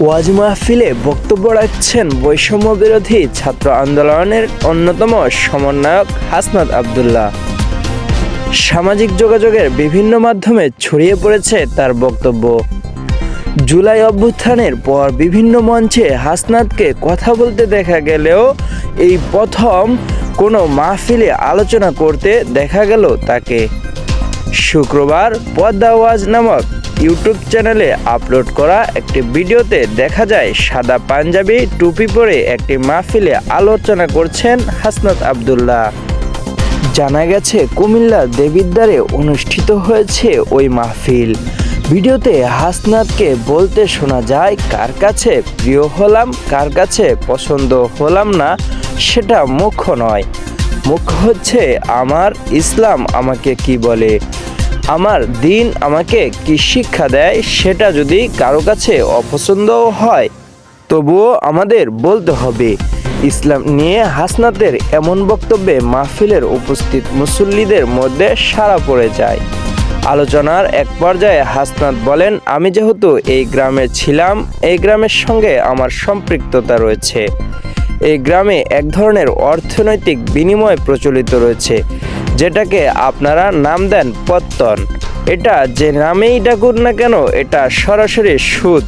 ওয়াজ মাহফিলে বক্তব্য রাখছেন বৈষম্য বিরোধী ছাত্র আন্দোলনের অন্যতম সমন্বয়ক হাসনাত আব্দুল্লাহ। সামাজিক যোগাযোগের বিভিন্ন মাধ্যমে ছড়িয়ে পড়েছে তার বক্তব্য। জুলাই অভ্যুত্থানের পর বিভিন্ন মঞ্চে হাসনাতকে কথা বলতে দেখা গেলেও এই প্রথম কোনো মাহফিলে আলোচনা করতে দেখা গেল তাকে। শুক্রবার পদ্মা ওয়াজ নামক ইউটিউব চ্যানেলে আপলোড করা একটি ভিডিওতে দেখা যায় সাদা পাঞ্জাবি টুপি পরে একটি মাহফিলে আলোচনা করছেন হাসনাত আব্দুল্লাহ। জানা গেছে কুমিল্লার দেবিদ্বারে অনুষ্ঠিত হয়েছে ওই মাহফিল। ভিডিওতে হাসনাতকে বলতে শোনা যায়, কার কাছে প্রিয় হলাম, কার কাছে পছন্দ হলাম না সেটা মুখ্য নয়, মুখ্য হচ্ছে আমার ইসলাম আমাকে কি বলে, আমার দিন আমাকে কি শিক্ষা দেয়। সেটা যদি কারো কাছে অপছন্দও হয় তবুও আমাদের বলতে হবে। ইসলাম নিয়ে হাসনাতের এমন বক্তব্যে মাহফিলের উপস্থিত মুসল্লিদের মধ্যে সাড়া পড়ে যায়। আলোচনার এক পর্যায়ে হাসনাত বলেন, আমি যেহেতু এই গ্রামে ছিলাম, এই গ্রামের সঙ্গে আমার সম্পৃক্ততা রয়েছে। এই গ্রামে এক ধরনের অর্থনৈতিক বিনিময় প্রচলিত রয়েছে, যেটাকে আপনারা নাম দেন পত্তন। এটা যে নামেই ডাকুন না কেন, এটা সরাসরি সুদ।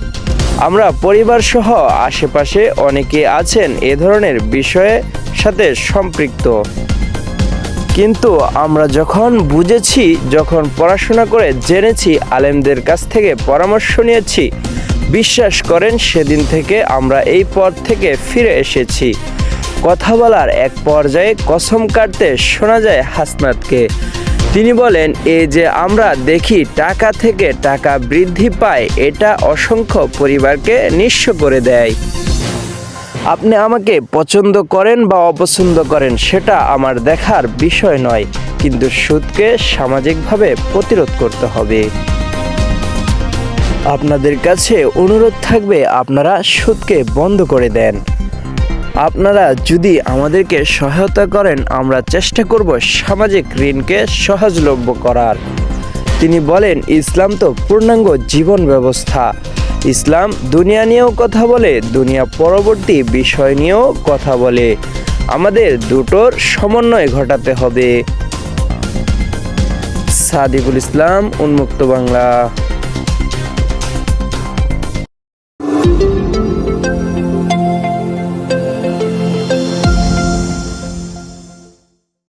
আমরা পরিবার সহ আশেপাশে অনেকে আছেন এ ধরনের বিষয়ের সাথে সম্পৃক্ত। কিন্তু আমরা যখন বুঝেছি, যখন পড়াশোনা করে জেনেছি, আলেমদের কাছ থেকে পরামর্শ নিয়েছি, বিশ্বাস করেন সেদিন থেকে আমরা এই পথ থেকে ফিরে এসেছি। কথা বলার এক পর্যায়ে কসম কাটতে শোনা যায় হাসনাতকে। তিনি বলেন, এই যে আমরা দেখি টাকা থেকে টাকা বৃদ্ধি পায়, এটা অসংখ্য পরিবারকে নিঃস্ব করে দেয়। আপনি আমাকে পছন্দ করেন বা অপছন্দ করেন সেটা আমার দেখার বিষয় নয়, কিন্তু সুদকে সামাজিকভাবে প্রতিরোধ করতে হবে। আপনাদের কাছে অনুরোধ থাকবে, আপনারা সুদকে বন্ধ করে দেন। আপনারা যদি আমাদেরকে সহায়তা করেন, আমরা চেষ্টা করব সামাজিক ঋণকে সহজলভ্য করার। তিনি বলেন, ইসলাম তো পূর্ণাঙ্গ জীবন ব্যবস্থা। ইসলাম দুনিয়া নিয়েও কথা বলে, দুনিয়া পরবর্তী বিষয় নিয়েও কথা বলে। আমাদের দুটোর সমন্বয় ঘটাতে হবে। সাদিকুল ইসলাম, উন্মুক্ত বাংলা।